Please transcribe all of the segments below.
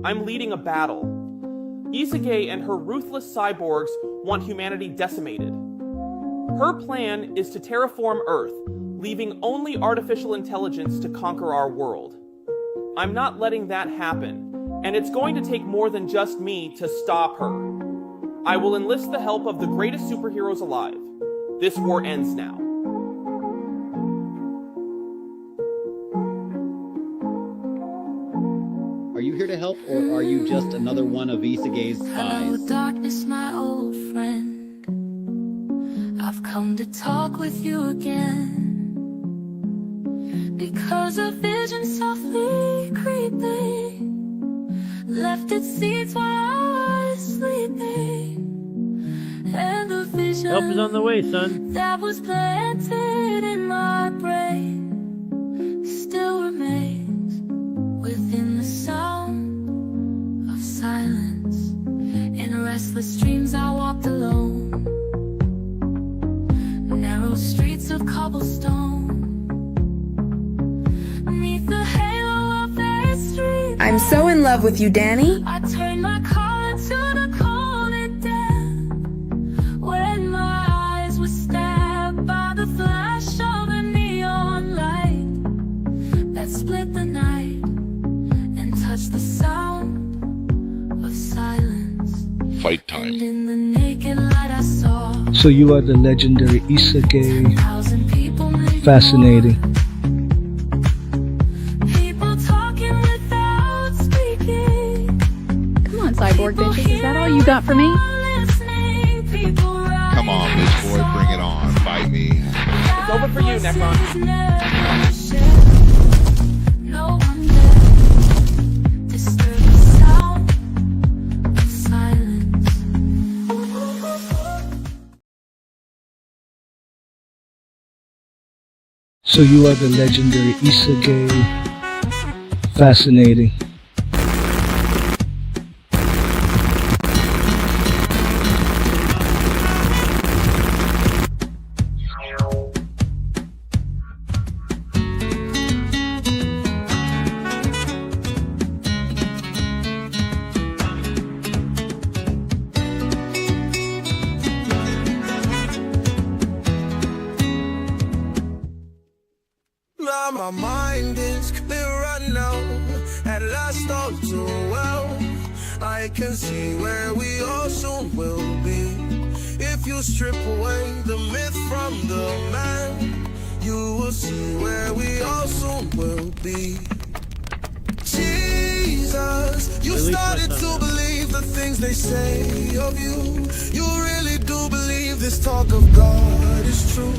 I'm leading a battle. Isage and her ruthless cyborgs want humanity decimated. Her plan is to terraform Earth, leaving only artificial intelligence to conquer our world. I'm not letting that happen, and it's going to take more than just me to stop her. I will enlist the help of the greatest superheroes alive. This war ends now. Are you here to help, or are you just another one of Isage's spies? Hello, darkness, my old friend. I've come to talk with you again. Because a vision softly creeping left its seeds while I was sleeping. And the vision help is on the way, son. that was planted in my brain still remains within the sound of silence. In restless dreams I walked alone, narrow streets of cobblestone, beneath the halo of their street. I'm so in love with you, Danny. I turned my collar to the cold and damp when my eyes were stabbed by the flash of a neon light that split the night and touched the sound of silence. Fight time. And in the naked light I saw. So you are the legendary Isage. 1,000 people. Fascinating. People talking without speaking. Come on, cyborg bitches. Is that all you got for me? Come on, bitch boy, bring it on. Fight me. It's over for you, Necron. No one there. Disturb the sound of silence. So you are the legendary Isage. Fascinating. Now my mind is clear right now. At last all too well, I can see where we all soon will be. If you strip away the myth from the man, you will see where we all soon will be. Jesus, you started to believe the things they say of you. You really do believe this talk of God is true,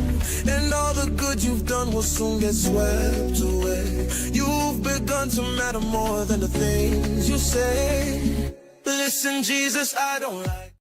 and all the good you've done will soon get swept away. You've begun to matter more than the things you say. Listen, Jesus, I don't like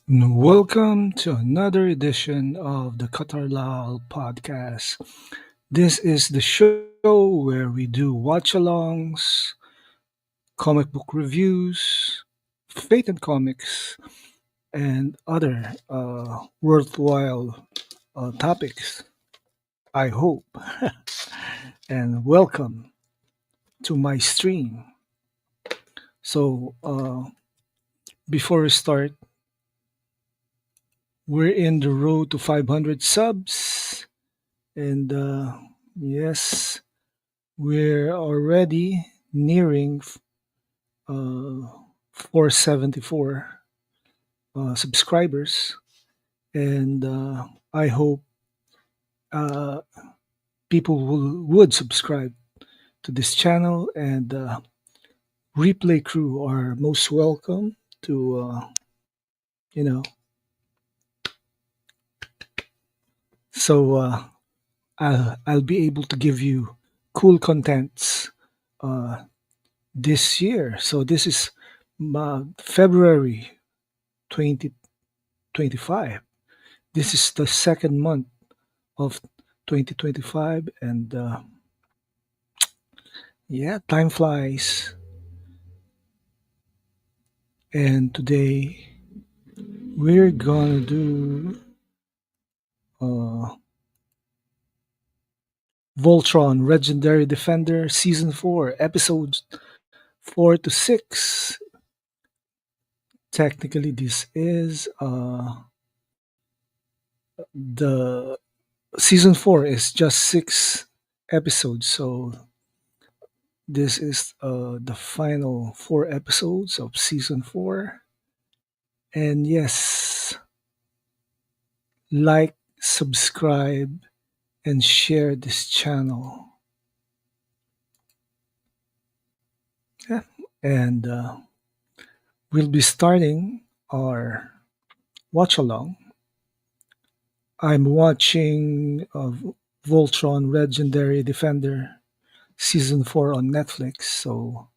Welcome to another edition of the Qatar podcast. This is the show where we do watch alongs, comic book reviews, fated comics, and other worthwhile topics. I hope. And welcome to my stream. So, before we start, we're in the road to 500 subs. And yes, we're already nearing 474 subscribers. And I hope uh, people would subscribe to this channel. And replay crew are most welcome to, you know, so I'll be able to give you cool contents uh, this year. So this is February 2025. This is the second month of 2025, and yeah, time flies. And today we're gonna do uh, Voltron Legendary Defender Season 4, Episodes 4 to 6. Technically, this is the Season 4 is just 6 episodes, so this is the final 4 episodes of Season 4. And yes, like, subscribe, and share this channel. Yeah. And we'll be starting our watch along. I'm watching Voltron Legendary Defender Season 4 on Netflix. So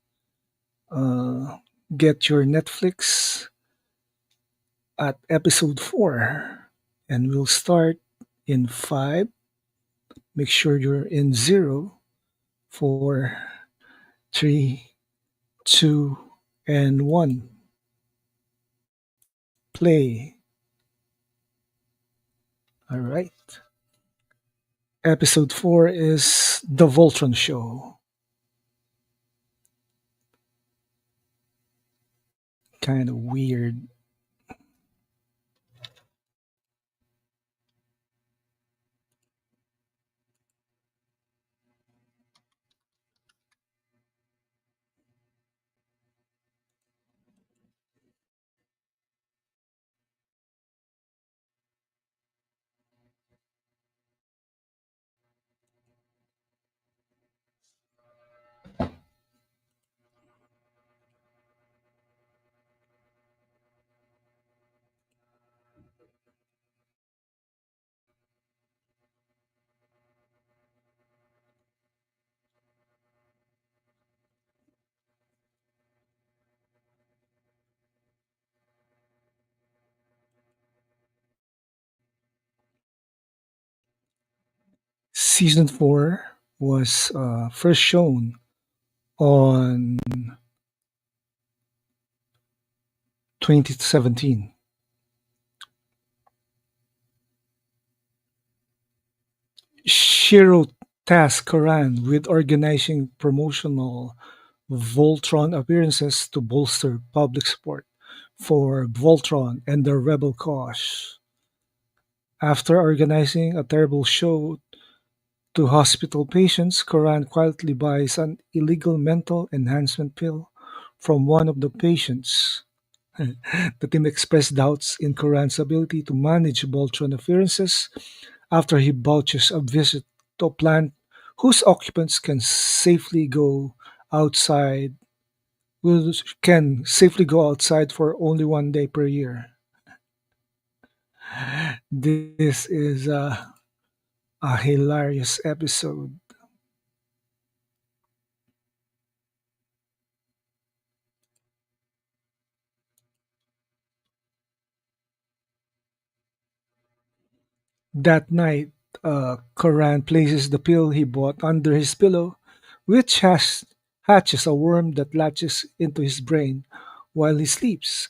uh, get your Netflix at episode 4. And we'll start in 5. Make sure you're in 0, 4, 3, 2, and 1. Play. All right. Episode 4 is The Voltron Show. Kind of weird. Season 4 was first shown on 2017. Shiro tasked Coran with organizing promotional Voltron appearances to bolster public support for Voltron and the rebel cause. After organizing a terrible show to hospital patients, Coran quietly buys an illegal mental enhancement pill from one of the patients. The team expressed doubts in Coran's ability to manage Voltron appearances after he botches a visit to a plant whose occupants outside can safely go outside for only 1 day per year. This is a hilarious episode. That night, Coran places the pill he bought under his pillow, which hatches a worm that latches into his brain while he sleeps.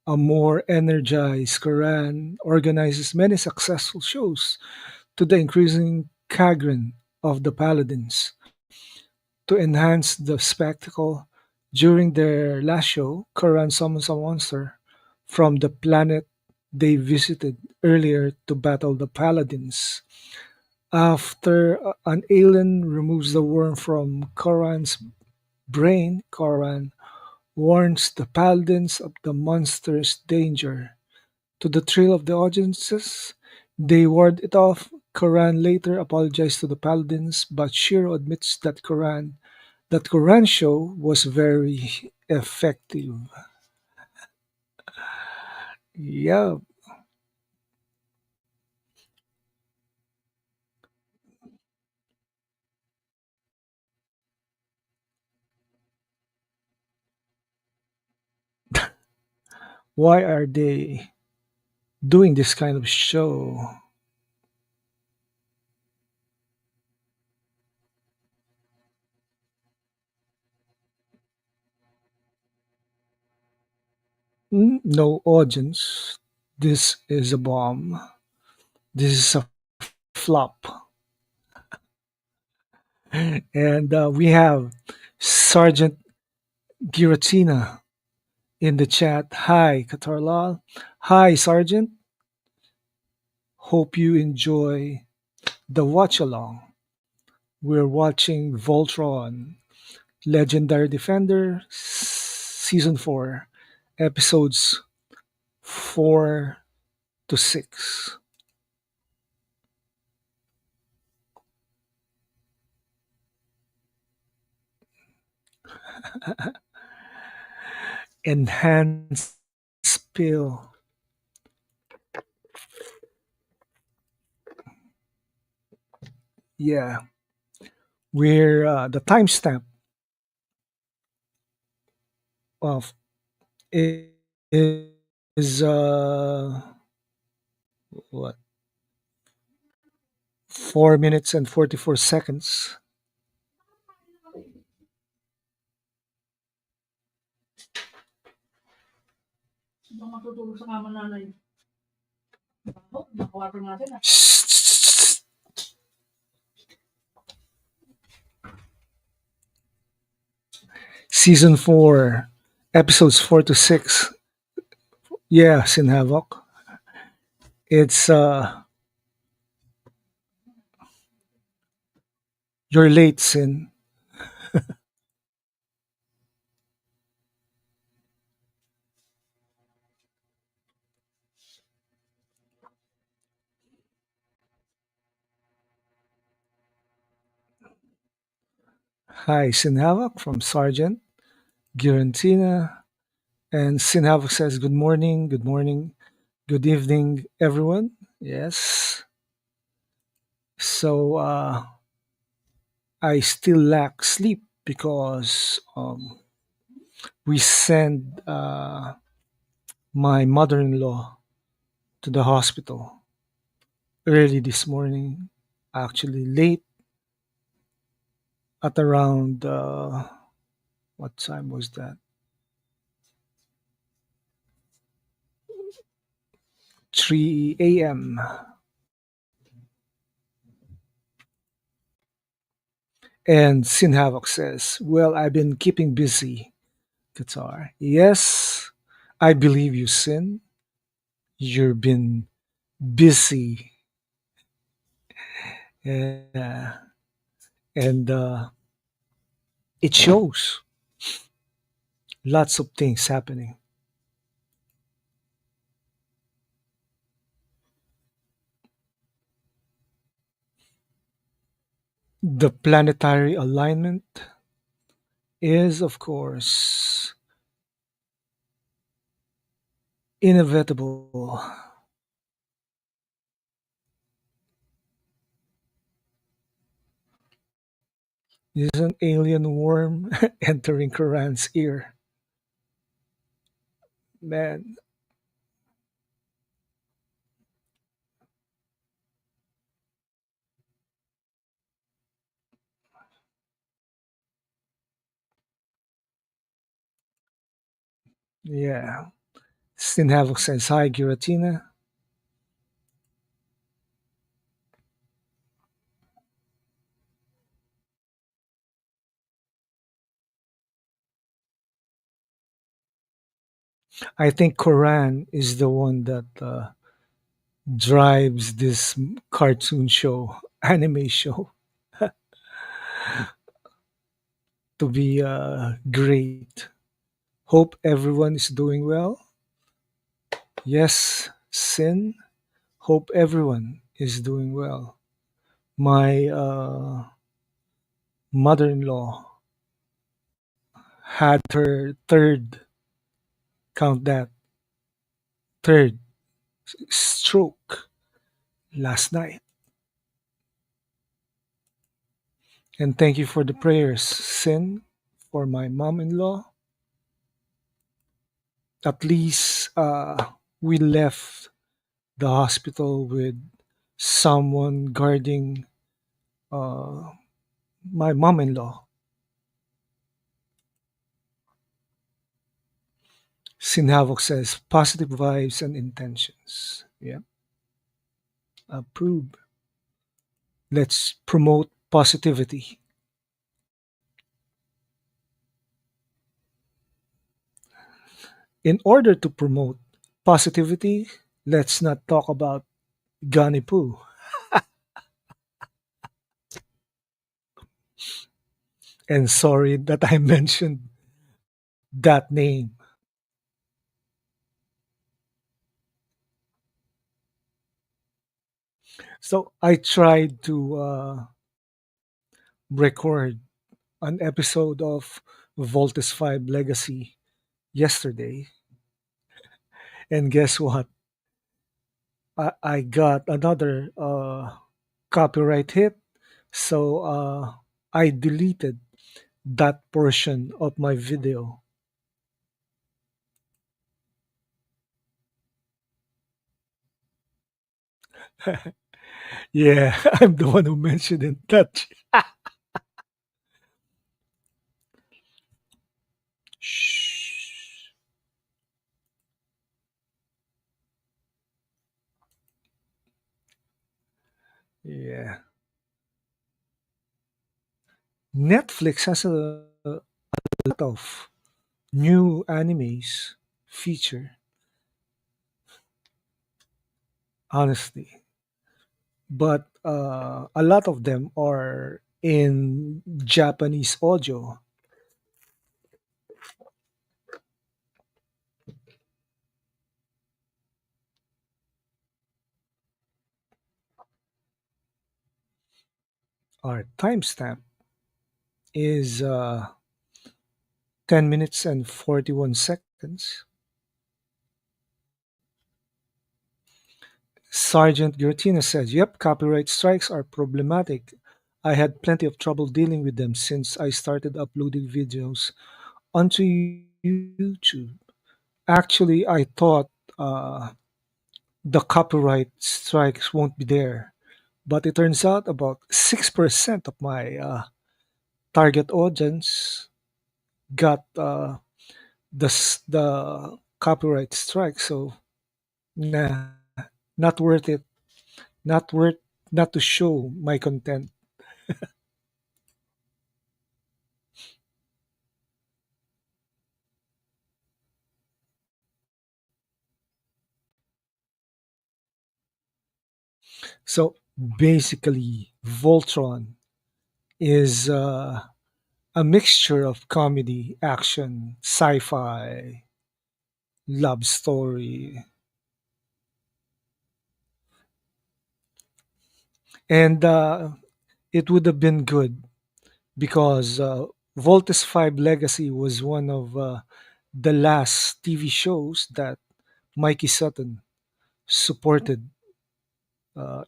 A more energized Coran organizes many successful shows to the increasing chagrin of the Paladins. To enhance the spectacle, during their last show, Coran summons a monster from the planet they visited earlier to battle the Paladins. After an alien removes the worm from Coran's brain, Coran warns the Paladins of the monster's danger. To the thrill of the audiences, they ward it off. Coran later apologized to the Paladins, but Shiro admits that Coran's show was very effective. Yeah, why are they doing this kind of show? No audience. This is a bomb. This is a flop. And we have Sergeant Giratina in the chat. Hi, Katarlal. Hi, Sergeant. Hope you enjoy the watch along. We're watching Voltron, Legendary Defender, Season 4, episodes 4 to 6. Enhanced spill. Yeah, we're the timestamp of it is what 4 minutes and 44 seconds. Season 4, episodes 4 to 6. Yeah, Sin Havoc. It's you're late, Sin. Hi, Sin Havoc from Sergeant Girantina. And Sin Havoc says, good morning, good evening, everyone. Yes. So I still lack sleep because we sent my mother in law to the hospital early this morning, actually late at around, what time was that? 3 a.m. And Sin Havoc says, well, I've been keeping busy, guitar. Yes, I believe you, Sin. You've been busy. Yeah. And it shows lots of things happening. The planetary alignment is, of course, inevitable. Is an alien worm entering Quran's ear. Man, Yeah. Sin Havoc says, hi, Giratina. I think Coran is the one that drives this cartoon show, anime show, to be great. Hope everyone is doing well. Yes, Sin. Hope everyone is doing well. My mother in law had her third, count that, third stroke last night. And thank you for the prayers, Sin, for my mom in law. At least we left the hospital with someone guarding uh, my mom in law. Sin Havoc says positive vibes and intentions. Yeah, approve. Let's promote positivity. In order to promote positivity, let's not talk about Gunny Poo. And sorry that I mentioned that name. So I tried to record an episode of Voltes 5 Legacy yesterday. And guess what? I got another copyright hit. So I deleted that portion of my video. Yeah, I'm the one who mentioned it. That. Shh. Yeah. Netflix has a lot of new animes feature, honestly. But a lot of them are in Japanese audio or timestamp is 10 minutes and 41 seconds. Sergeant Giratina says, yep, copyright strikes are problematic. I had plenty of trouble dealing with them since I started uploading videos onto YouTube. Actually, I thought uh, the copyright strikes won't be there, but it turns out about 6% of my target audience got the copyright strike. So, nah, not worth it. Not worth not to show my content. So basically, Voltron is a mixture of comedy, action, sci-fi, love story, and it would have been good because Voltes 5 Legacy was one of the last TV shows that Mikey Sutton supported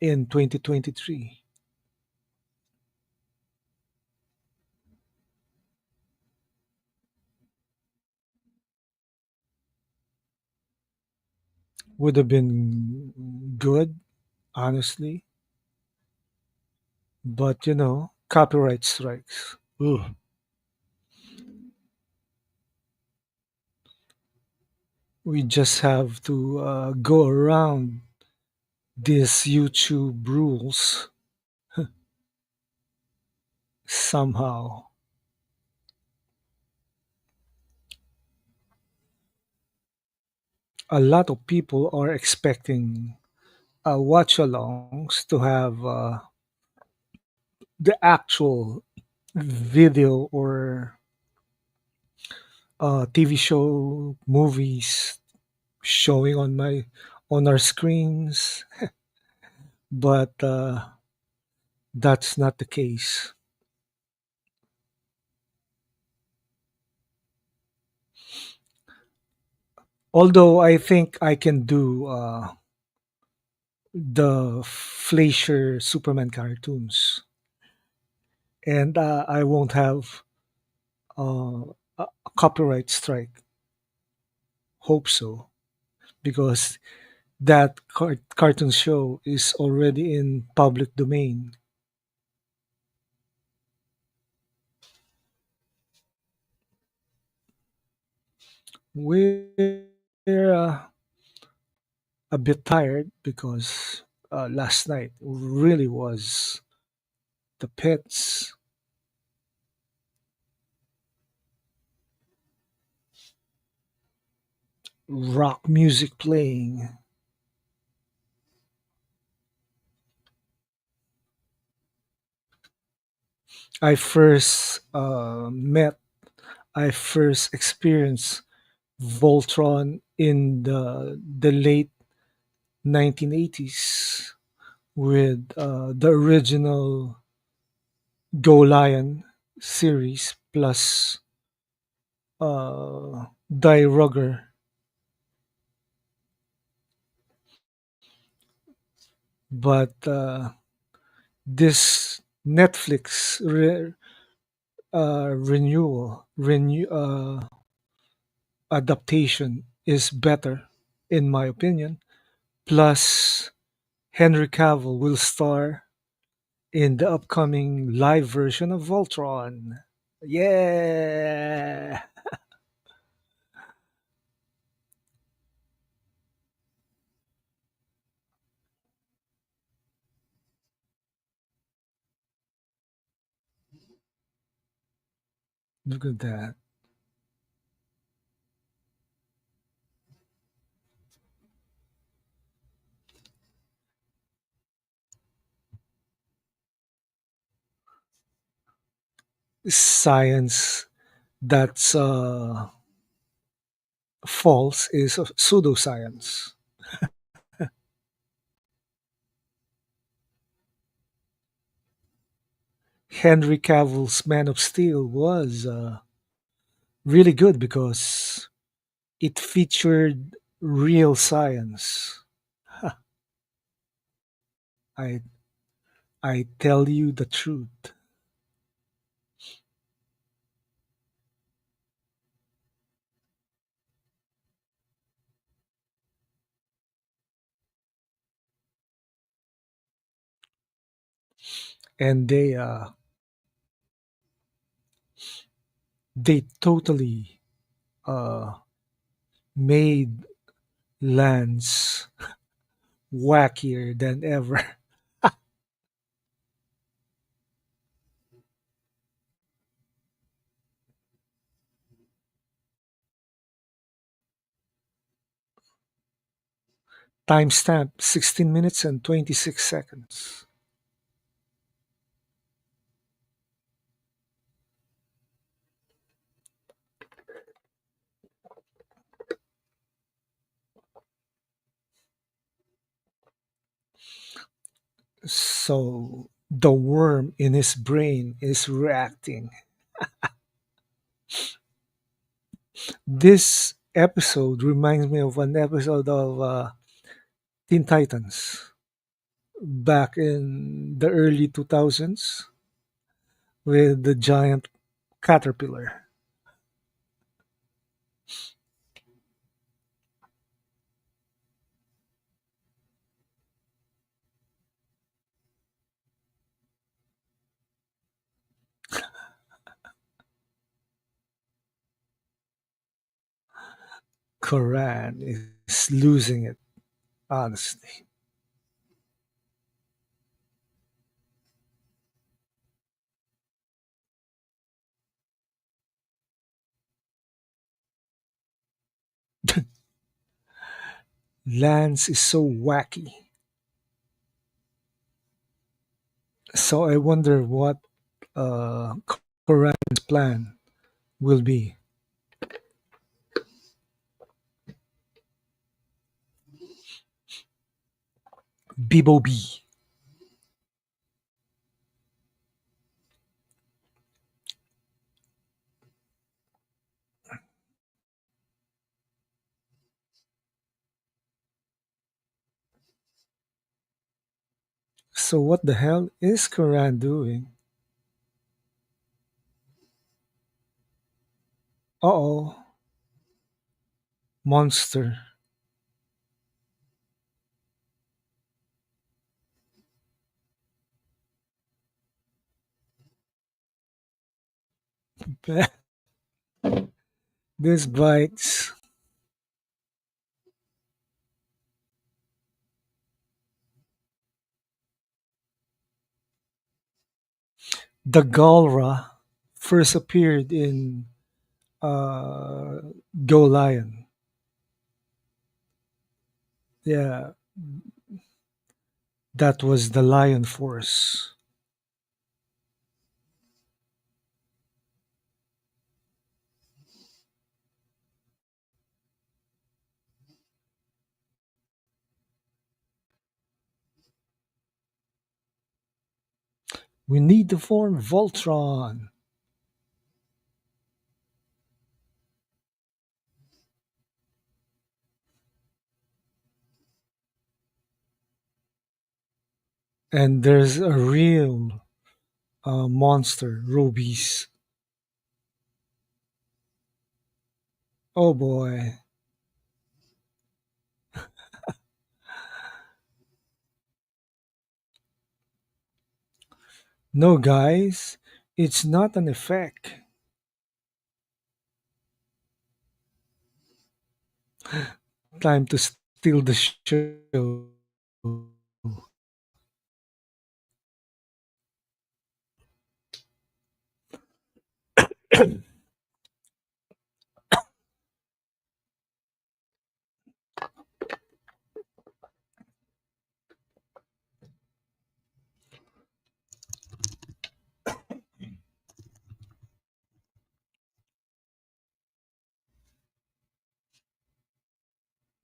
in 2023. Would have been good, honestly, but copyright strikes. Ugh. We just have to go around these YouTube rules somehow. A lot of people are expecting watch alongs to have the actual video or TV show movies showing on our screens, but that's not the case. Although I think I can do the Fleischer Superman cartoons, and I won't have a copyright strike. Hope so, because that cartoon show is already in public domain. We're a bit tired because last night really was the pits, rock music playing. I first I first experienced Voltron in the late 1980s with the original Go Lion series plus Die Rugger. But this Netflix adaptation is better, in my opinion. Plus, Henry Cavill will star in the upcoming live version of Voltron. Yeah, look at that. Science that's false is pseudoscience. Henry Cavill's Man of Steel was really good because it featured real science. I I tell you the truth. And they totally uh, made Lance wackier than ever. Timestamp 16 minutes and 26 seconds. So the worm in his brain is reacting. This episode reminds me of an episode of Teen Titans back in the early 2000s with the giant caterpillar. Coran is losing it, honestly. Lance is so wacky. So I wonder what uh, Coran's plan will be. Bibo B. So what the hell is Coran doing? Uh-oh, monster. This bites. The Galra first appeared in uh, Go Lion. Yeah, that was the Lion Force. We need to form Voltron. And there's a real monster, Rubies. Oh boy. No, guys, it's not an effect. Time to steal the show.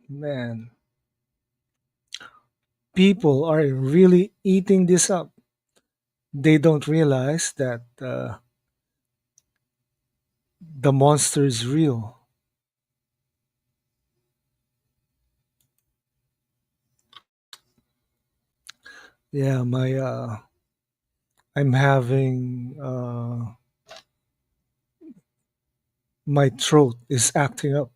Man, people are really eating this up. They don't realize that the monster is real. Yeah, my I'm having my throat is acting up.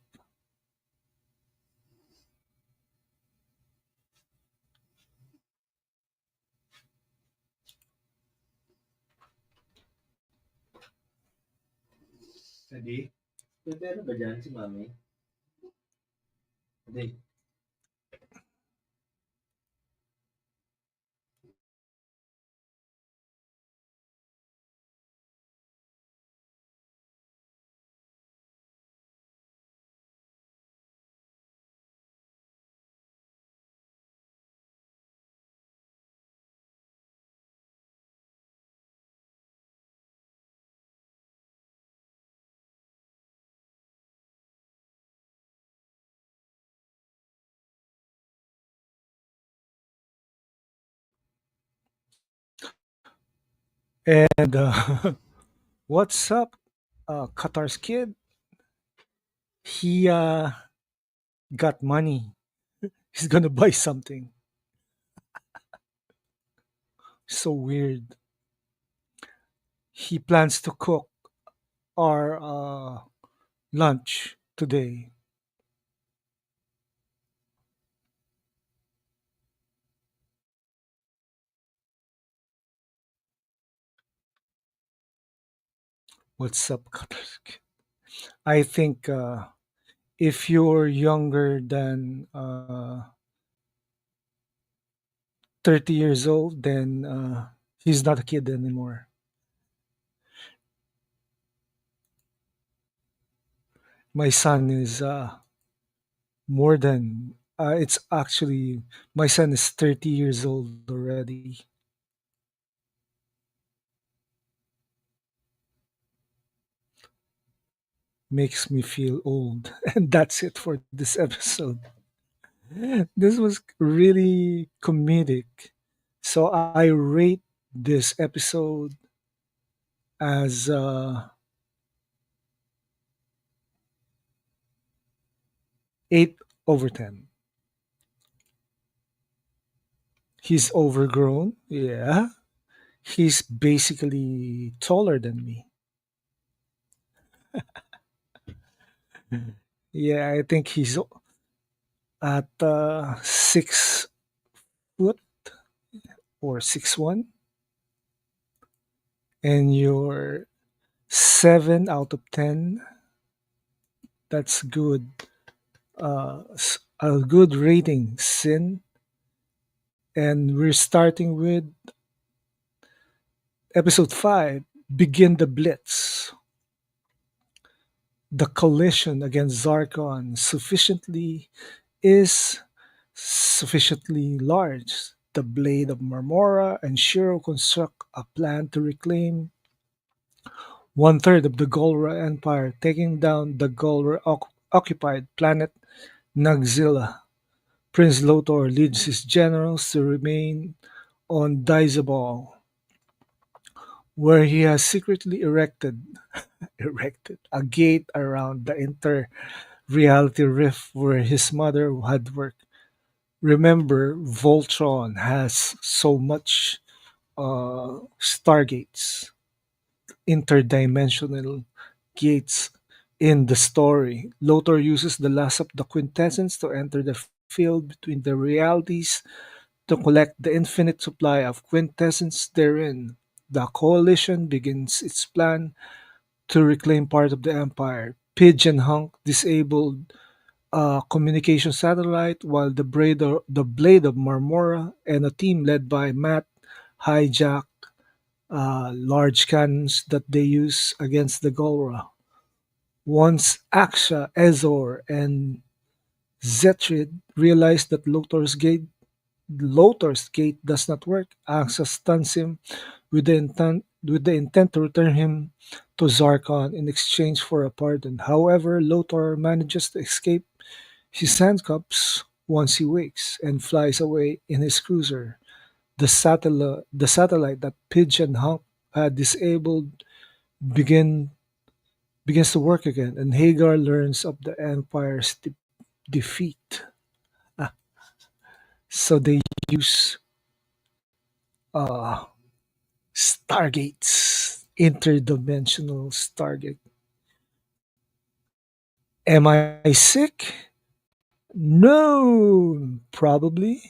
And what's up, Qatar's kid? He got money. He's gonna buy something. So weird. He plans to cook our lunch today. What's up, Qatar's kid? I think If you're younger than 30 years old, then he's not a kid anymore. My son is more than, it's actually, my son is 30 years old already. Makes me feel old. And that's it for this episode. This was really comedic. So I rate this episode as 8 over 10. He's overgrown. Yeah. He's basically taller than me. Yeah, I think he's at 6 foot or 6'1", and you're 7 out of 10. That's good. A good rating, Sin. And we're starting with episode 5, Begin the Blitz. The collision against Zarkon is sufficiently large. The Blade of Marmora and Shiro construct a plan to reclaim one-third of the Galra Empire, taking down the Galra-occupied planet Naxzela. Prince Lotor leads his generals to remain on Dizabal, where he has secretly erected a gate around the inter-reality rift where his mother had worked. Remember, Voltron has so much stargates, interdimensional gates in the story. Lotor uses the last of the quintessence to enter the field between the realities to collect the infinite supply of quintessence therein. The coalition begins its plan to reclaim part of the empire. Pigeon Hunk disabled a communication satellite, while the Blade of Marmora and a team led by Matt hijack large cannons that they use against the Galra. Once Aksha, Ezor, and Zetrid realize that Lotor's gate does not work, Aksha stuns him with the intent to return him to Zarkon in exchange for a pardon. However, Lotor manages to escape his handcuffs once he wakes and flies away in his cruiser. The satellite that Pigeon Hunk had disabled begin begins to work again, and Hagar learns of the Empire's defeat. Ah, so they use uh, stargates, interdimensional stargate. Am I sick? No, probably.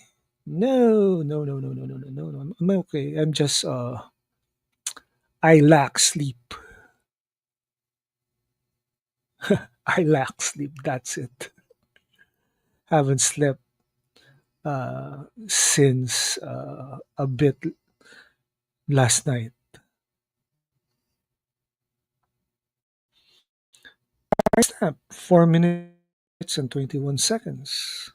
No, no, no, no, no, no, no, no, no. I'm okay. I'm just I lack sleep. I lack sleep. That's it. Haven't slept since a bit last night. Timestamp 4 minutes and 21 seconds.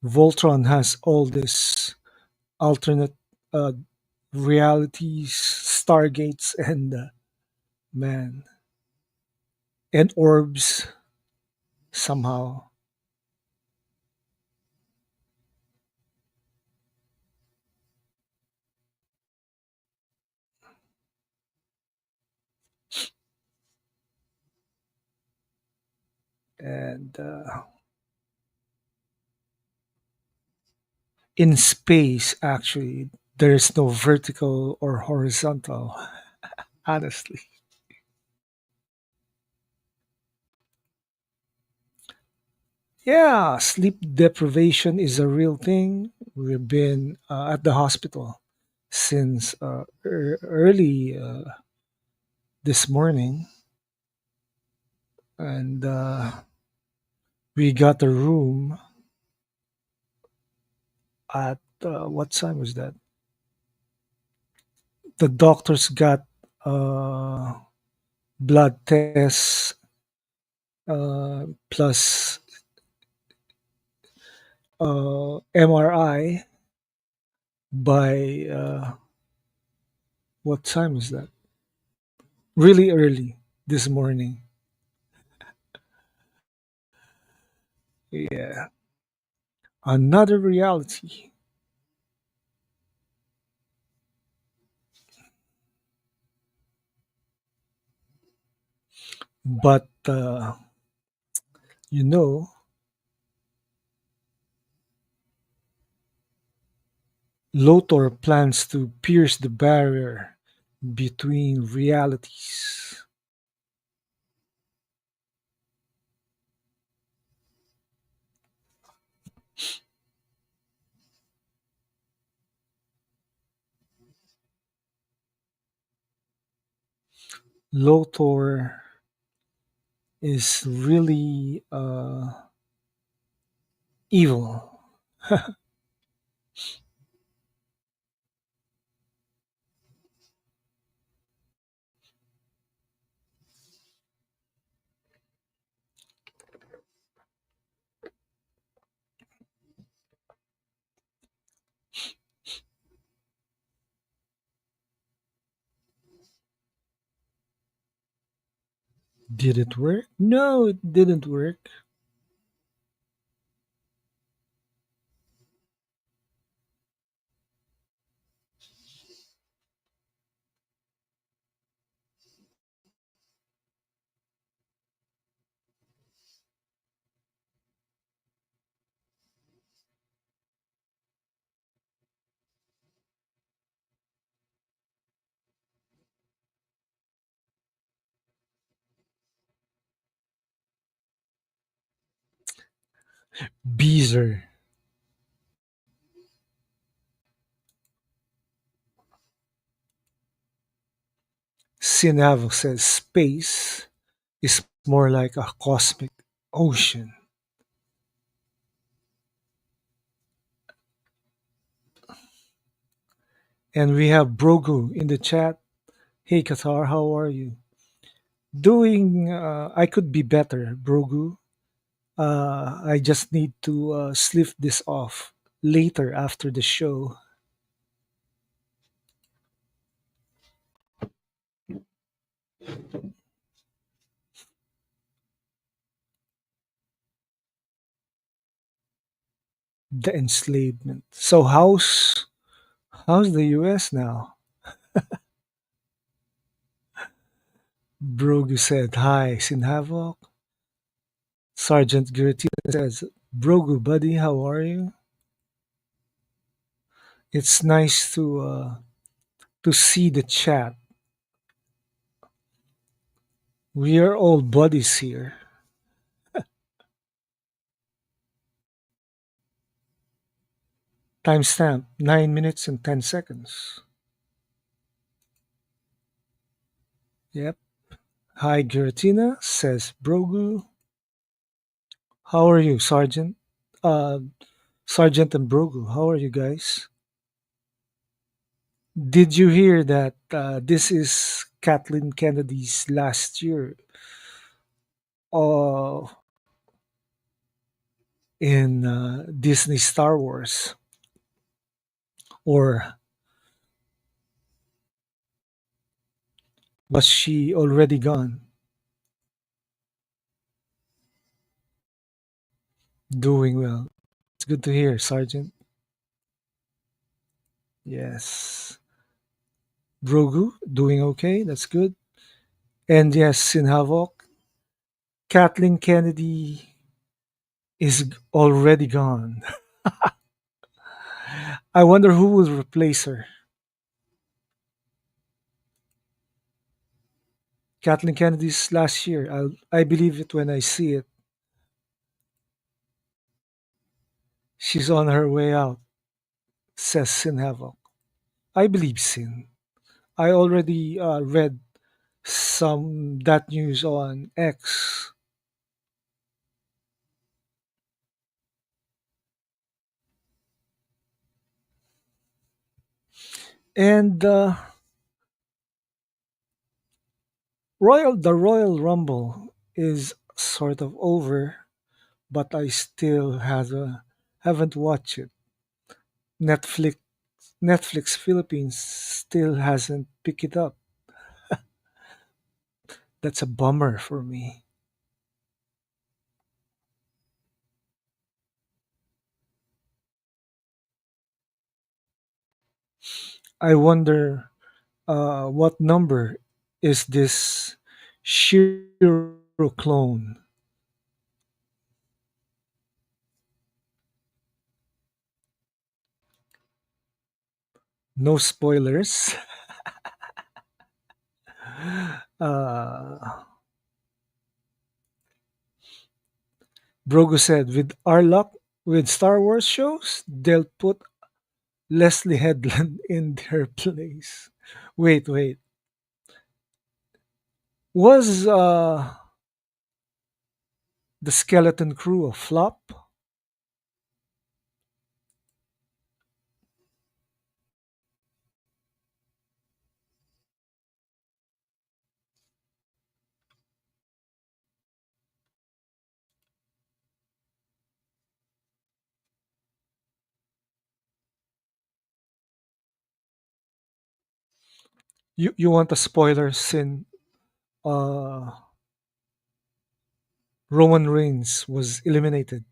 Voltron has all this alternate uh, realities, stargates, and man, and orbs somehow. And in space, actually, there's no vertical or horizontal, honestly. Yeah, sleep deprivation is a real thing. We've been at the hospital since early this morning, and we got a room at what time was that? The doctors got uh, blood tests plus MRI by what time is that? Really early this morning. Yeah, another reality. But you know, Lotor plans to pierce the barrier between realities. Lotor is really evil. Did it work? No, it didn't work. Beezer. Sinavo says space is more like a cosmic ocean. And we have Brogu in the chat. Hey Qatar, how are you? Doing, I could be better, Brogu. I just need to sleep this off later after the show. The enslavement. So how's the US now? Brogu said hi, Sin Havoc. Sergeant Giratina says, Brogu buddy, how are you? It's nice to see the chat. We are all buddies here. Timestamp 9 minutes and 10 seconds. Yep. Hi Giratina, says Brogu. How are you, Sergeant? Uh, Sergeant and Brogu, how are you guys? Did you hear that this is Kathleen Kennedy's last year uh, in Disney Star Wars? Or was she already gone? Doing well. It's good to hear, Sergeant. Yes. Brogu, doing okay. That's good. And yes, in Havoc, Kathleen Kennedy is already gone. I wonder who will replace her. Kathleen Kennedy's last year. I believe it when I see it. She's on her way out, says Sin Havoc. I believe Sin. I already read some that news on X. And Royal Rumble is sort of over, but I still haven't watched it. Netflix Netflix Philippines still hasn't picked it up. That's a bummer for me. I wonder what number is this Shiro clone? No spoilers. Uh, Brogo said, with our luck with Star Wars shows, they'll put Leslie Headland in their place. Wait. Was the Skeleton Crew a flop? You want a spoiler? Sin uh, Roman Reigns was eliminated.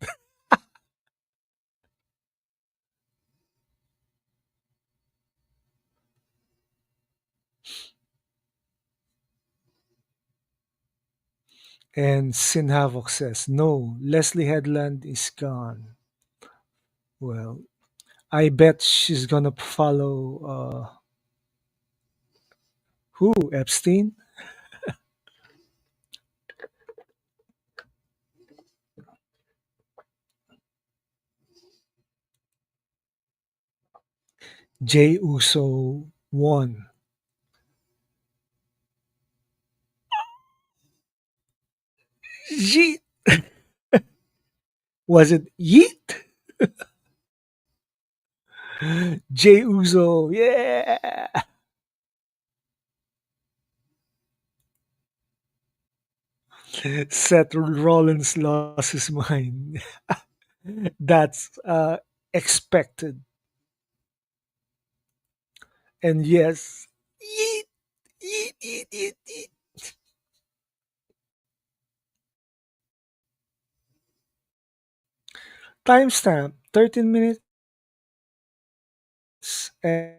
And Sin Havoc says, no, Leslie Headland is gone. Well, I bet she's gonna follow who? Epstein? Jay Uso won. Yeet! Was it Yeet? Jay Uso, yeah! Seth Rollins lost his mind. That's expected. And yes, yeet, yeet. Timestamp 13 minutes and,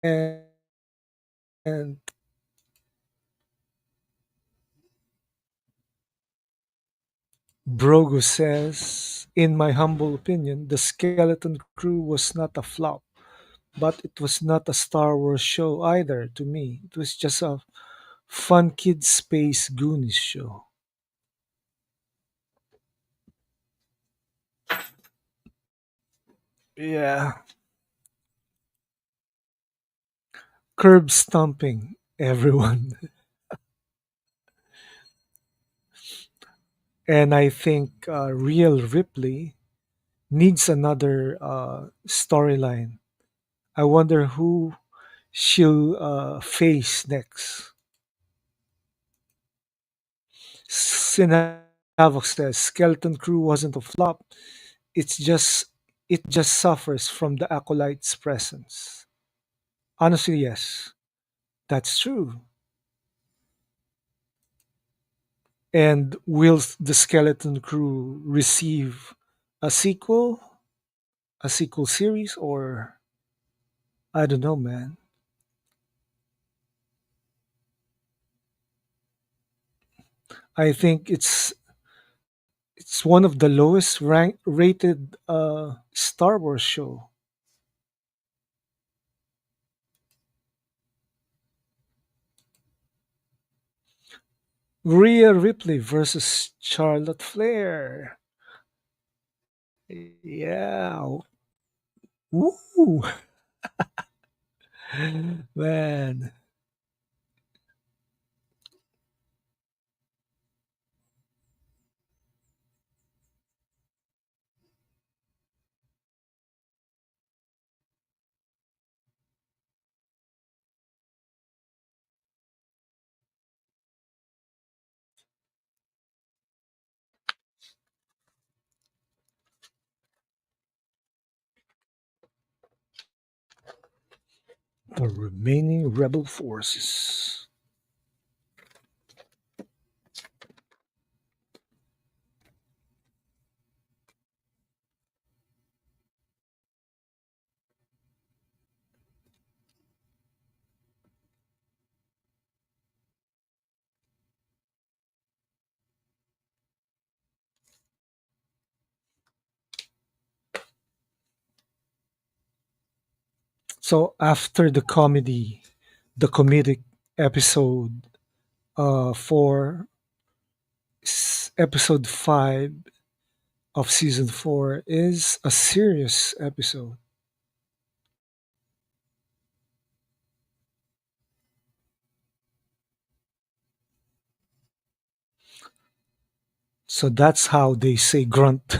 and Brogo says, in my humble opinion, the Skeleton Crew was not a flop, but it was not a Star Wars show either to me. It was just a fun kid space Goonies show. Yeah, curb stomping everyone. And I think Real Ripley needs another storyline. I wonder who she'll face next. Sin Havoc says Skeleton Crew wasn't a flop. It's just it just suffers from the acolyte's presence. Honestly, yes, that's true. And will the Skeleton Crew receive a sequel, a sequel series, or I don't know, man. I think it's one of the lowest rated Star Wars show. Rhea Ripley versus Charlotte Flair. Yeah. Woo. Man. The remaining rebel forces. So after the comedic episode for episode 5 of season 4 is a serious episode. So that's how they say grunt.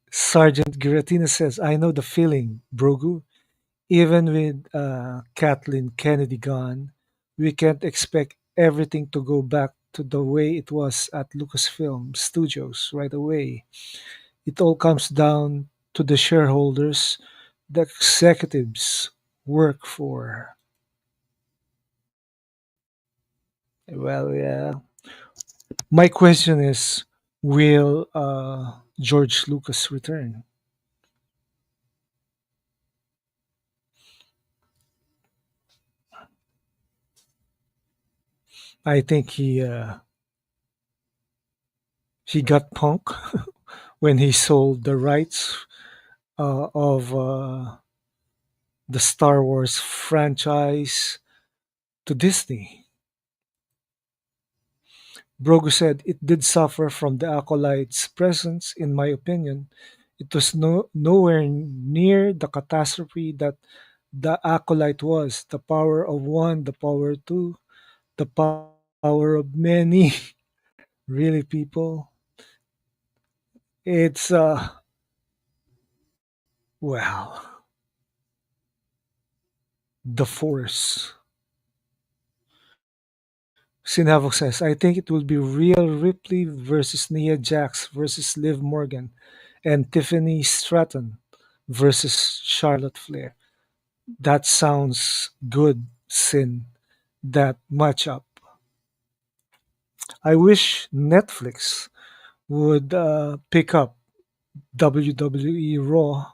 Sergeant Giratina says, I know the feeling, Brogu. Even with Kathleen Kennedy gone, we can't expect everything to go back to the way it was at Lucasfilm Studios right away. It all comes down to the shareholders the executives work for. Well, yeah. My question is, will George Lucas return? I think he got punk when he sold the rights of the Star Wars franchise to Disney. Brogu said it did suffer from the Acolyte's presence, in my opinion. It was nowhere near the catastrophe that the Acolyte was. The power of one, the power of two, the power of many. Really, people. It's, well, the Force. Sinhavok says, I think it will be Real Ripley versus Nia Jax versus Liv Morgan and Tiffany Stratton versus Charlotte Flair. That sounds good, Sin. That matchup. I wish Netflix would pick up WWE Raw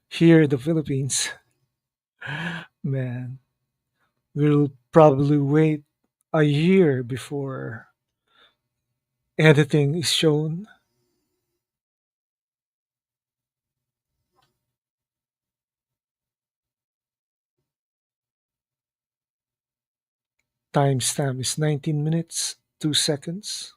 here in the Philippines. Man, we'll probably wait a year before anything is shown. Timestamp is 19 minutes, 2 seconds.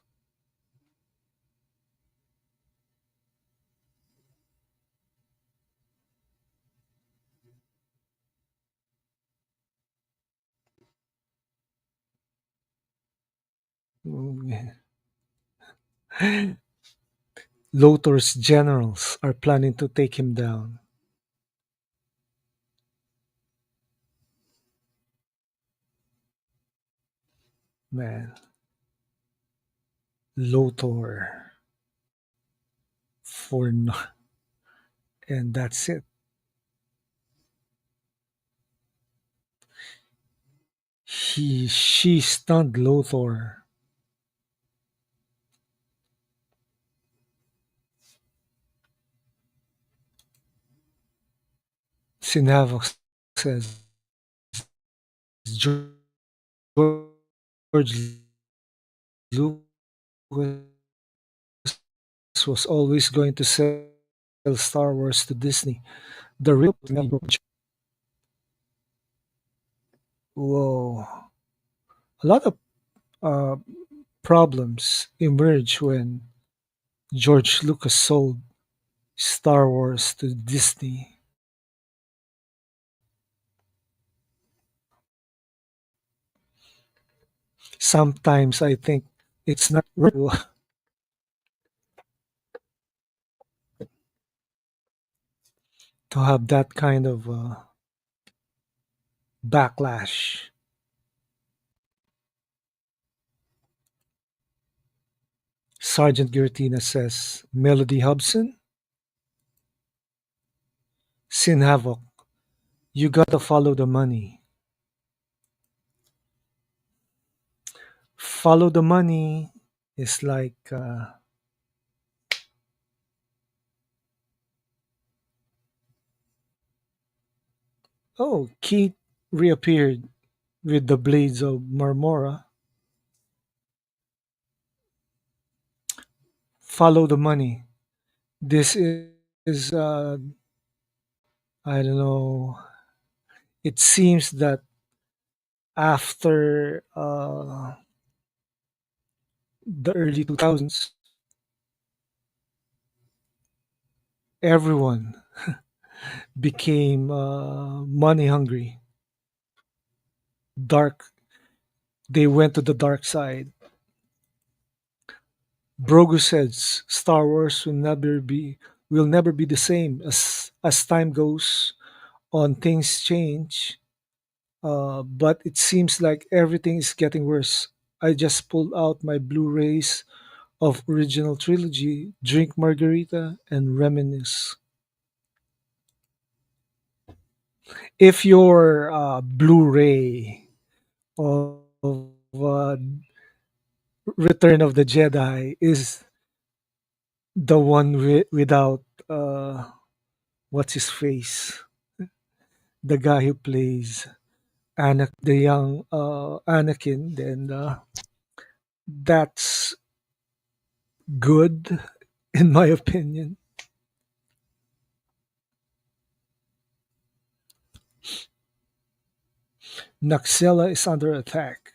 Mm. Lotor's generals are planning to take him down. Man, Lotor for no, and that's it. She stunned Lothar. Sinavok says George Lucas was always going to sell Star Wars to Disney. The real whoa, a lot of uh, problems emerge when George Lucas sold Star Wars to Disney. Sometimes I think it's not worth to have that kind of backlash. Sergeant Giratina says, Melody Hobson, Sin Havoc, you gotta follow the money. Follow the money is like, oh, Keith reappeared with the blades of Marmora. Follow the money. This is, I don't know, it seems that after the early 2000s, everyone became money hungry, dark. They went to the dark side. Brogu says Star Wars will never be the same as time goes on. Things change, but it seems like everything is getting worse. I just pulled out my Blu-rays of original trilogy, drink margarita, and reminisce. If your Blu-ray of Return of the Jedi is the one without what's his face, the guy who plays the young Anakin, then that's good in my opinion. Naxzela is under attack.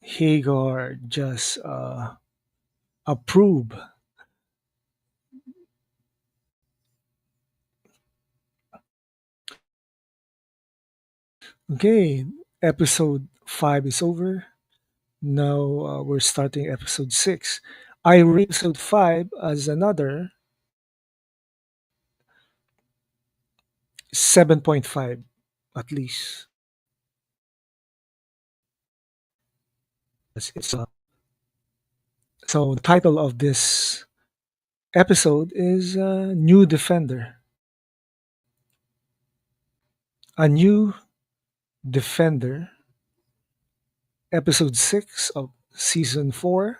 Hagar just approve. Okay, episode 5 is over. Now we're starting episode 6. I rate episode 5 as another 7.5 at least. It's so the title of this episode is New Defender. A New Defender, episode 6 of season 4.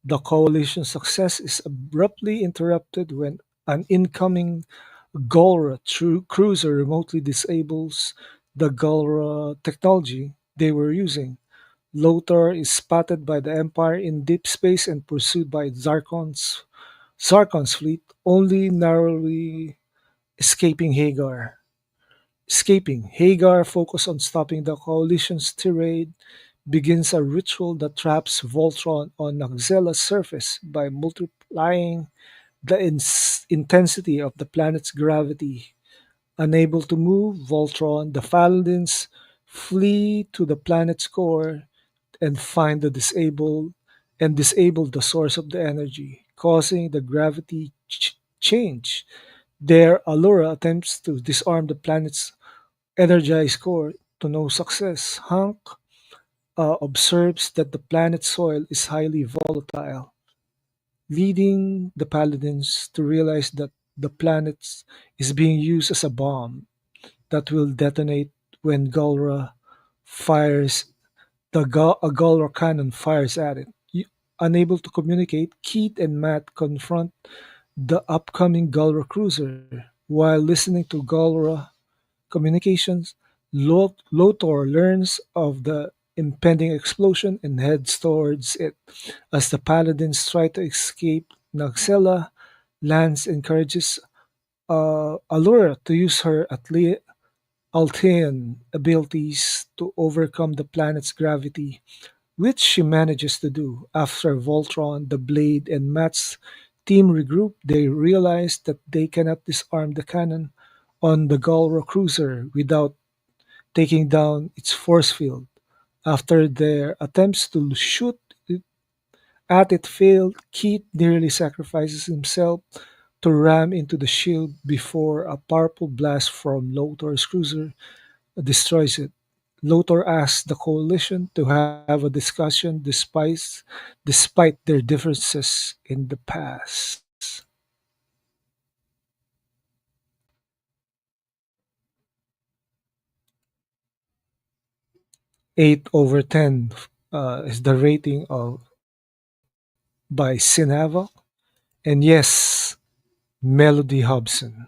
The coalition's success is abruptly interrupted when an incoming Galra cruiser remotely disables the Galra technology they were using. Lotor is spotted by the Empire in deep space and pursued by Zarkon's fleet, only narrowly escaping Hagar. Escaping, Hagar, focused on stopping the coalition's tirade, begins a ritual that traps Voltron on Naxzela's surface by multiplying the intensity of the planet's gravity. Unable to move Voltron, the Paladins flee to the planet's core and find the disable the source of the energy, causing the gravity change. There, Allura attempts to disarm the planet's energized core to no success. Hank observes that the planet's soil is highly volatile, leading the Paladins to realize that the planet is being used as a bomb that will detonate when fires a Galra cannon fires at it. Unable to communicate, Keith and Matt confront the upcoming Galra cruiser. While listening to Galra communications, Lotor learns of the impending explosion and heads towards it. As the Paladins try to escape Naxzela, Lance encourages Allura to use her Altean abilities to overcome the planet's gravity, which she manages to do. After Voltron, the Blade, and Matt's team regroup, they realize that they cannot disarm the cannon on the Galra cruiser without taking down its force field. After their attempts to shoot at it fail, Keith nearly sacrifices himself to ram into the shield before a powerful blast from Lotor's cruiser destroys it. Lotor asks the coalition to have a discussion despite their differences in the past. 8 over 10 is the rating of by Sinava. And yes, Melody Hobson.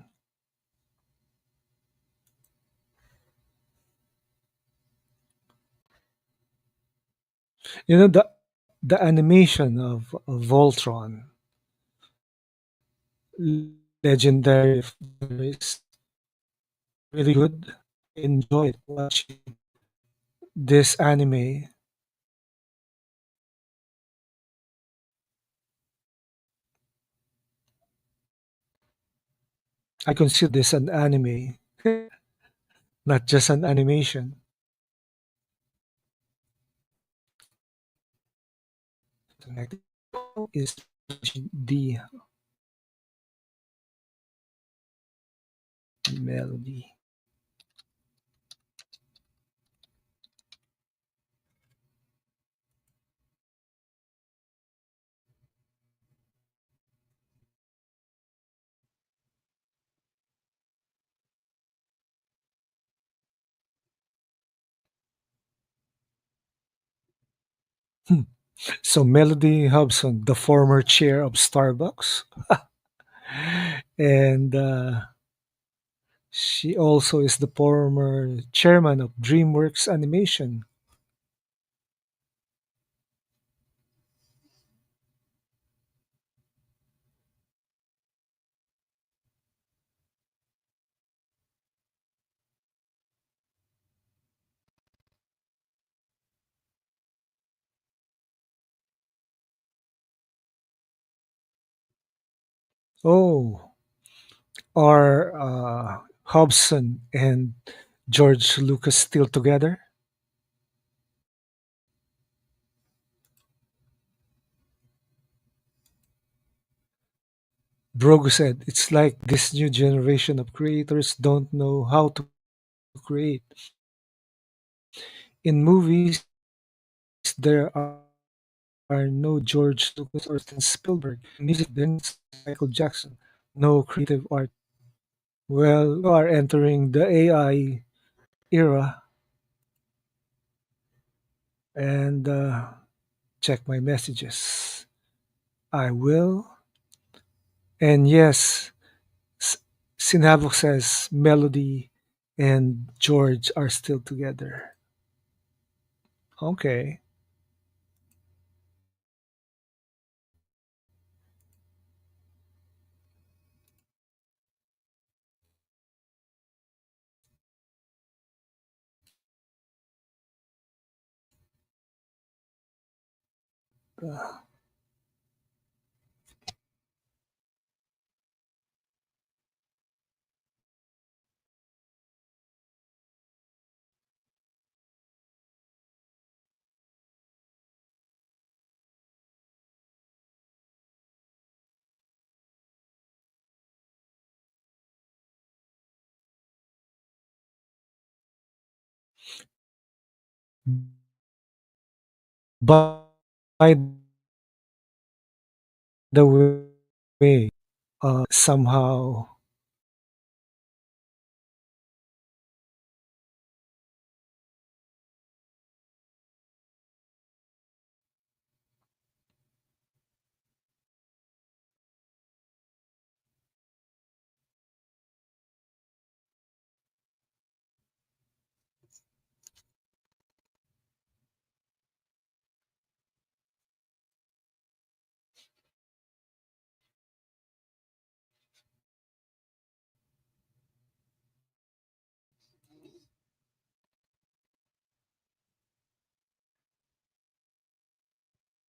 You know the animation of Voltron, legendary is really good. Enjoyed watching this anime. I consider this an anime, not just an animation. Is the melody. Hmm. So Melody Hobson, the former chair of Starbucks, and she also is the former chairman of DreamWorks Animation. Oh, are Hobson and George Lucas still together? Brogu said, it's like this new generation of creators don't know how to create. In movies, there are no George Lucas or Steven Spielberg. In music, there's Michael Jackson. No creative art. Well, we are entering the AI era, and check my messages. I will. And yes, S- Sinavok says Melody and George are still together. Okay. Uh, by the way, somehow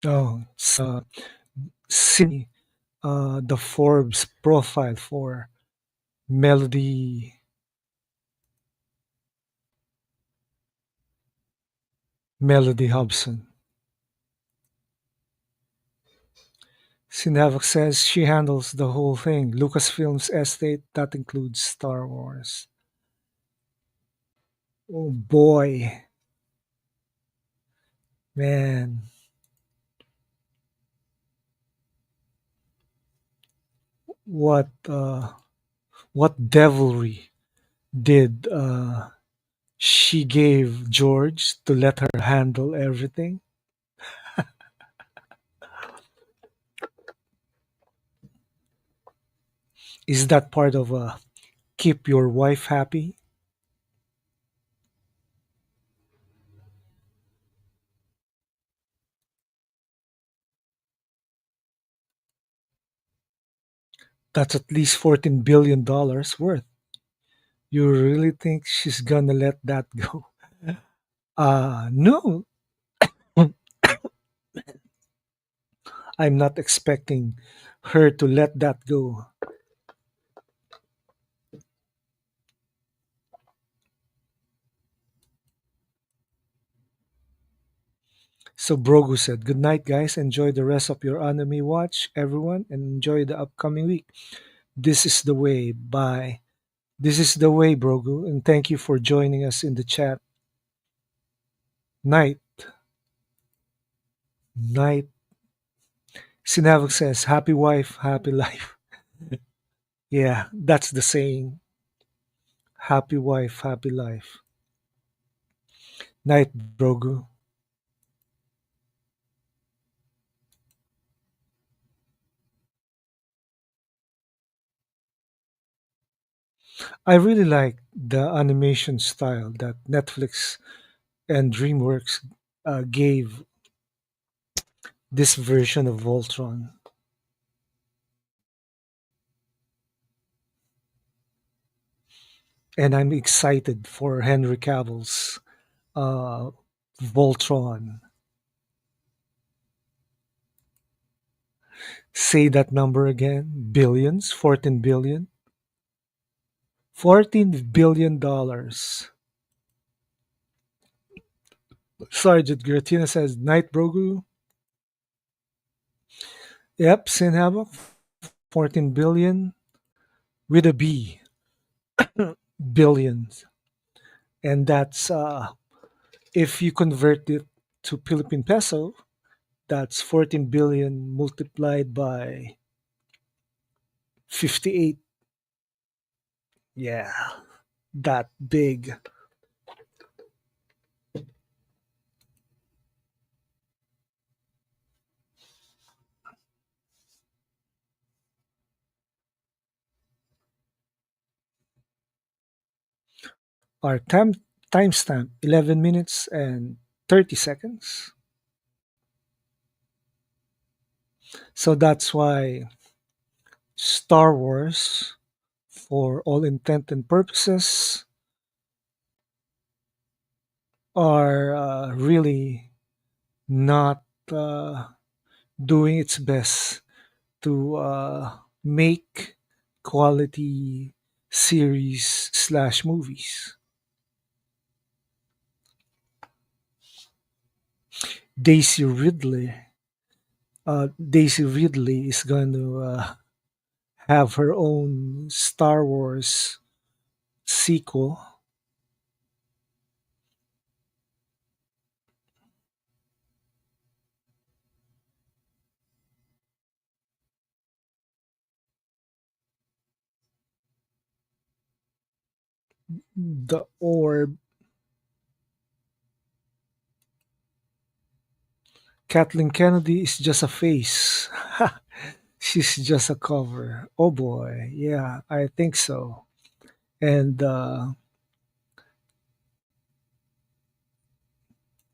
Oh, it's see the Forbes profile for Melody Hobson. Sinavok says she handles the whole thing. Lucasfilm's estate that includes Star Wars. Oh boy, man, what uh, what devilry did she gave George to let her handle everything? Is that part of keep your wife happy? That's at least $14 billion worth. You really think she's gonna let that go? No, I'm not expecting her to let that go. So Brogu said, "Good night, guys. Enjoy the rest of your anime watch, everyone, and enjoy the upcoming week. This is the way." Bye. This is the way, Brogu, and thank you for joining us in the chat. Night, night. Sinavok says, "Happy wife, happy life." Yeah, that's the saying. Happy wife, happy life. Night, Brogu. I really like the animation style that Netflix and DreamWorks gave this version of Voltron, and I'm excited for Henry Cavill's uh, Voltron. Say that number again. Billions, 14 billion. $14 billion. Sergeant Gratina says, Night Brogu. Yep, Sin Havoc, 14 billion with a B, billions. And that's, if you convert it to Philippine peso, that's 14 billion multiplied by 58. Yeah, that big. Our timestamp 11 minutes and 30 seconds. So that's why Star Wars, for all intent and purposes, are really not doing its best to make quality series slash movies. Daisy Ridley, Daisy Ridley is going to have her own Star Wars sequel. The Orb. Kathleen Kennedy is just a face. She's just a cover. Oh boy, yeah, I think so. And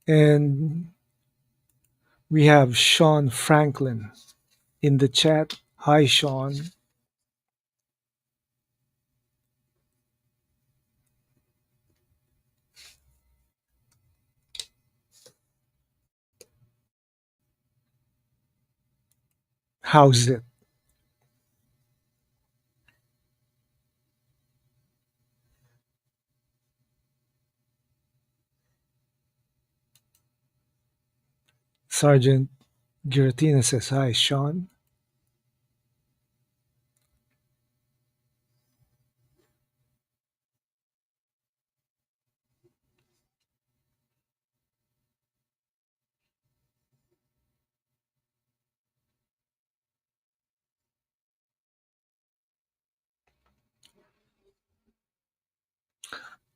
and we have Sean Franklin in the chat. Hi, Sean. How's it? Sergeant Giratina says hi, Sean.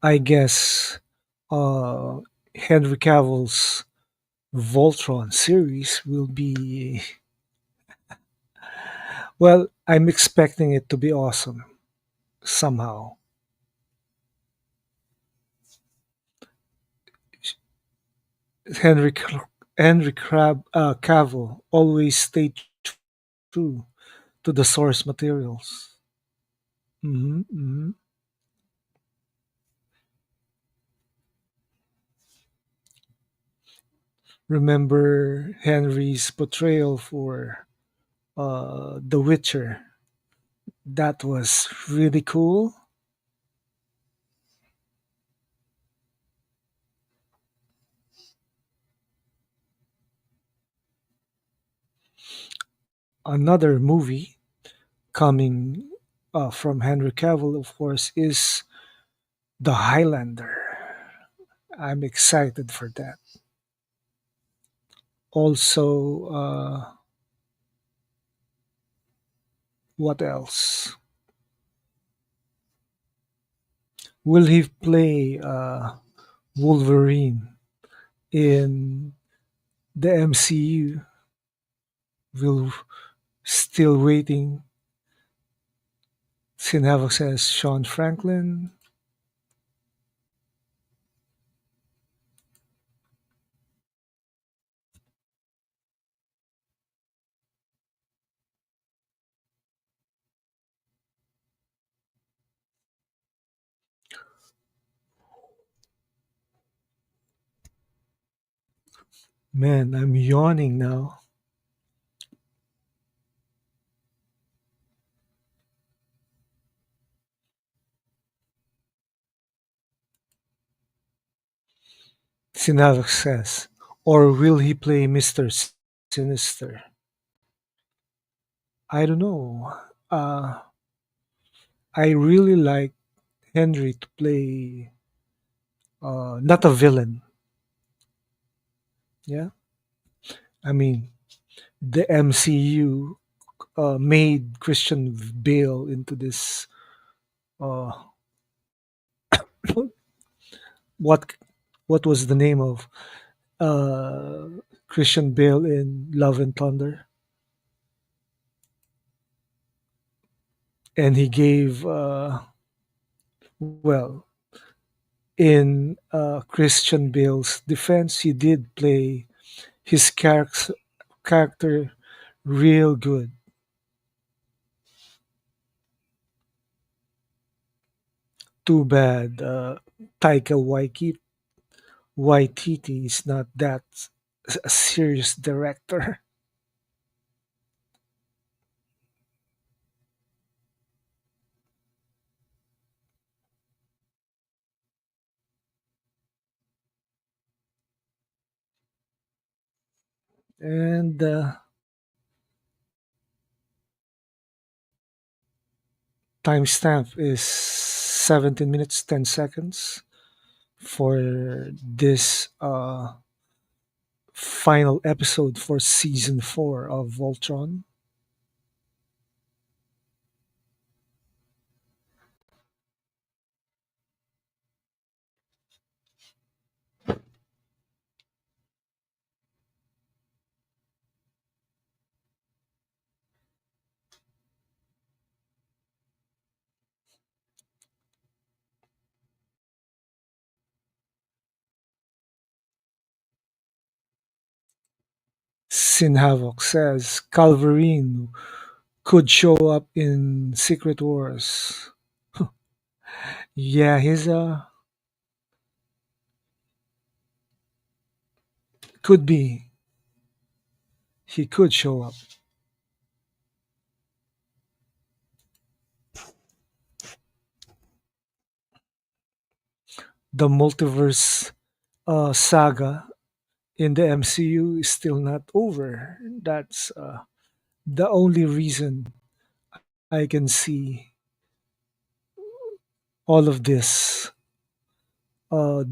I guess uh, Henry Cavill's Voltron series will be, well, I'm expecting it to be awesome somehow. Henry Cavill always stayed true to the source materials. Hmm. Remember Henry's portrayal for The Witcher? That was really cool. Another movie coming from Henry Cavill, of course, is The Highlander. I'm excited for that. Also, what else? Will he play Wolverine in the MCU? Will still waiting. Sin Havoc says Sean Franklin. Man, I'm yawning now. Sin Havoc says, or will he play Mr. Sinister? I don't know. Uh, I really like Henry to play not a villain. Yeah, I mean the MCU made Christian Bale into this uh, what what was the name of uh, Christian Bale in Love and Thunder, and he gave well in Christian Bale's defense, he did play his character real good. Too bad Taika Waititi is not that a serious director. And timestamp is 17 minutes 10 seconds for this final episode for season 4 of Voltron. Sin Havoc says Calverine could show up in Secret Wars. Yeah, he's could be he could show up. the multiverse saga in the MCU is still not over. That's the only reason I can see all of this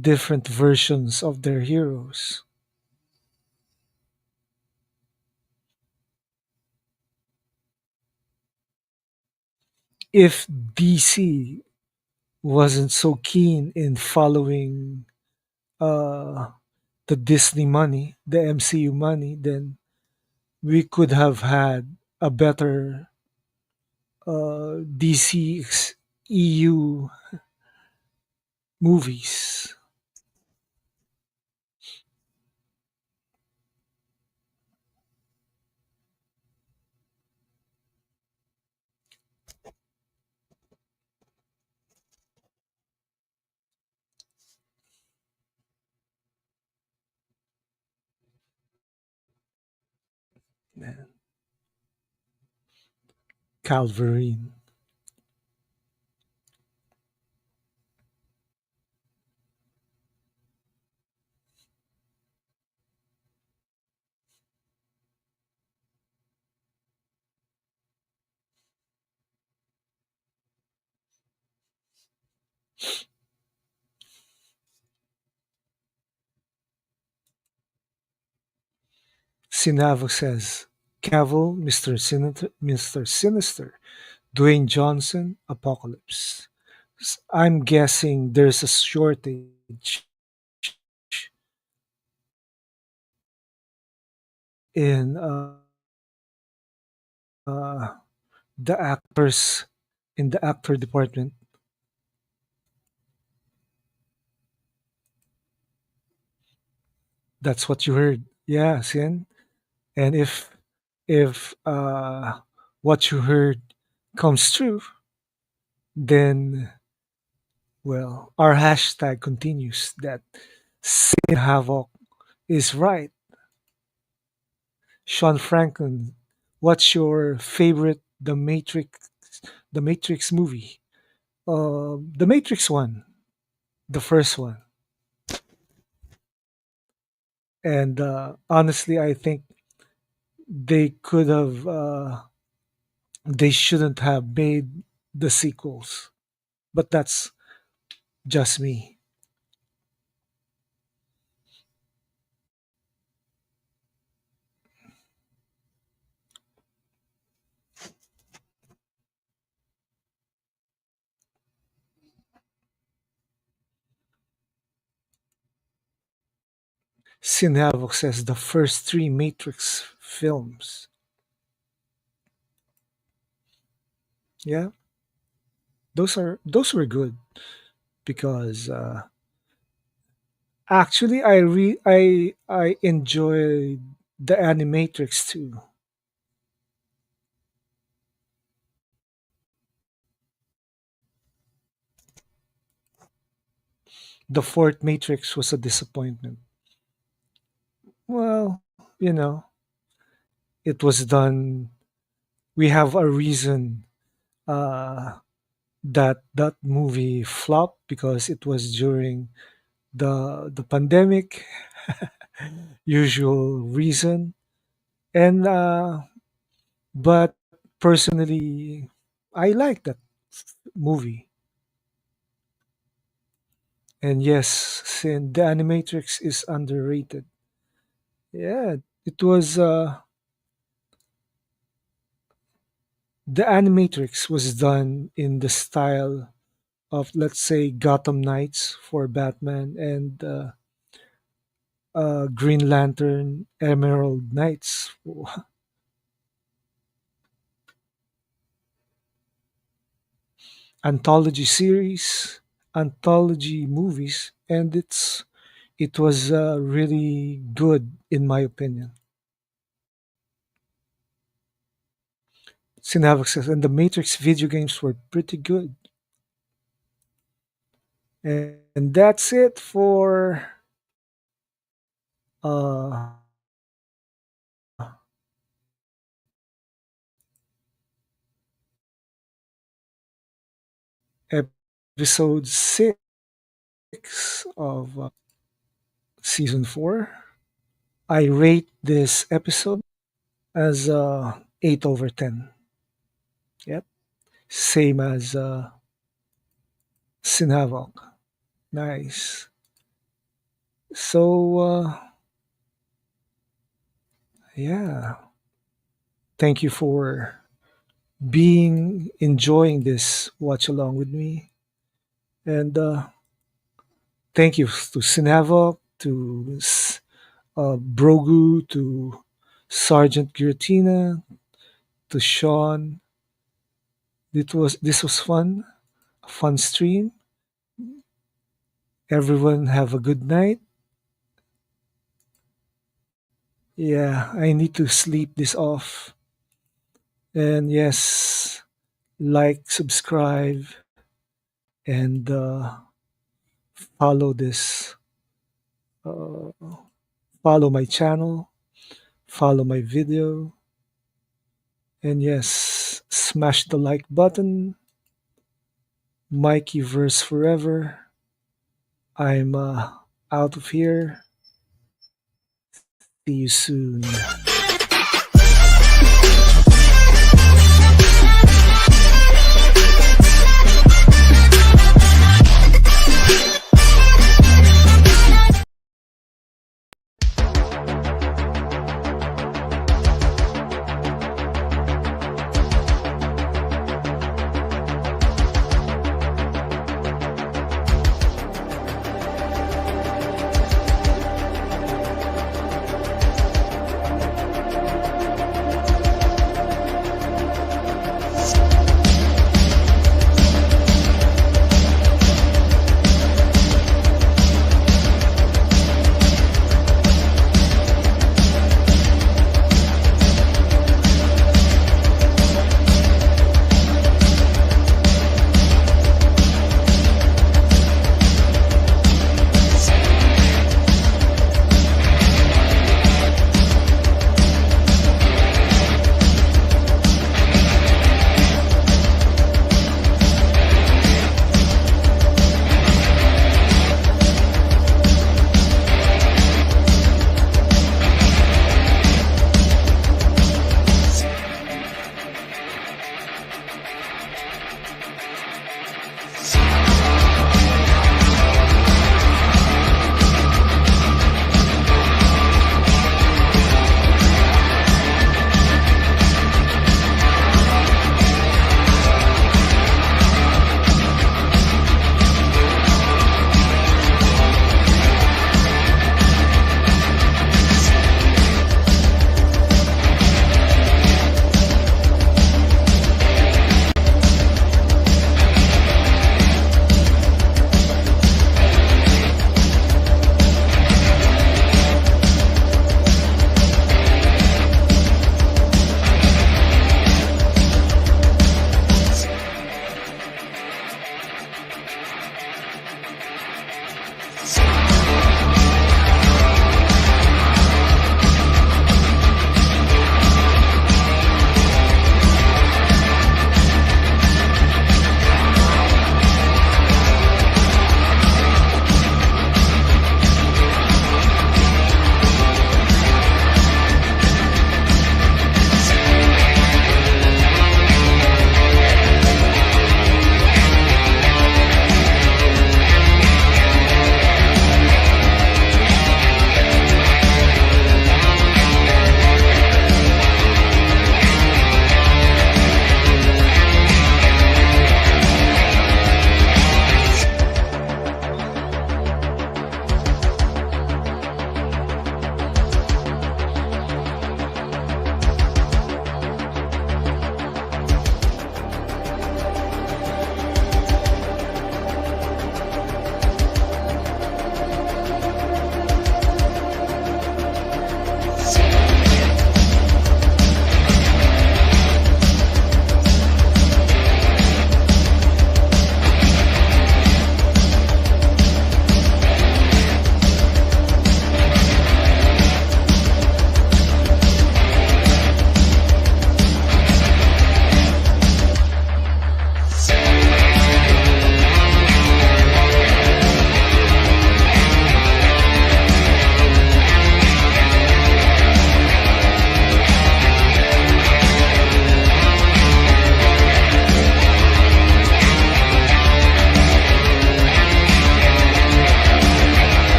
different versions of their heroes. If DC wasn't so keen in following uh, the Disney money, the MCU money, then we could have had a better DC EU movies. Calverine. Sinavo says, Cavill, Mr. Sinister, Dwayne Johnson, Apocalypse. I'm guessing there's a shortage in uh, the actors in the actor department. That's what you heard. Yeah, Sin. And if what you heard comes true, then well, our hashtag continues that Sin Havoc is right. Sean Franklin, what's your favorite The Matrix movie? The Matrix one, the first one. And honestly, I think they could have, they shouldn't have made the sequels. But that's just me. Sin Havoc says the first three Matrix films. Yeah, those were good because actually I enjoyed the Animatrix too. The fourth Matrix was a disappointment. Well, you know, it was done. We have a reason uh, that that movie flopped because it was during the pandemic. Usual reason, and but personally, I like that movie. And yes, since the Animatrix is underrated. Yeah, it was. The Animatrix was done in the style of, let's say, Gotham Knights for Batman and Green Lantern Emerald Knights anthology series, anthology movies, and it was really good in my opinion. Synapses and the Matrix video games were pretty good, and that's it for uh, episode 6 of season 4. I rate this episode as 8 over 10. Yep. Same as Sin Havoc. Nice. So, yeah. Thank you for enjoying this watch along with me. And thank you to Sin Havoc, to Brogu, to Sergeant Giratina, to Sean. This was fun, a fun stream. Everyone have a good night. Yeah, I need to sleep this off. And yes, like, subscribe, and follow this. Follow my channel, follow my video, and yes, smash the like button. Mikey verse forever. I'm out of here. See you soon.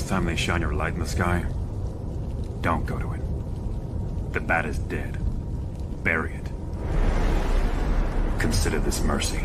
Next time they shine your light in the sky, don't go to it. The bat is dead. Bury it. Consider this mercy.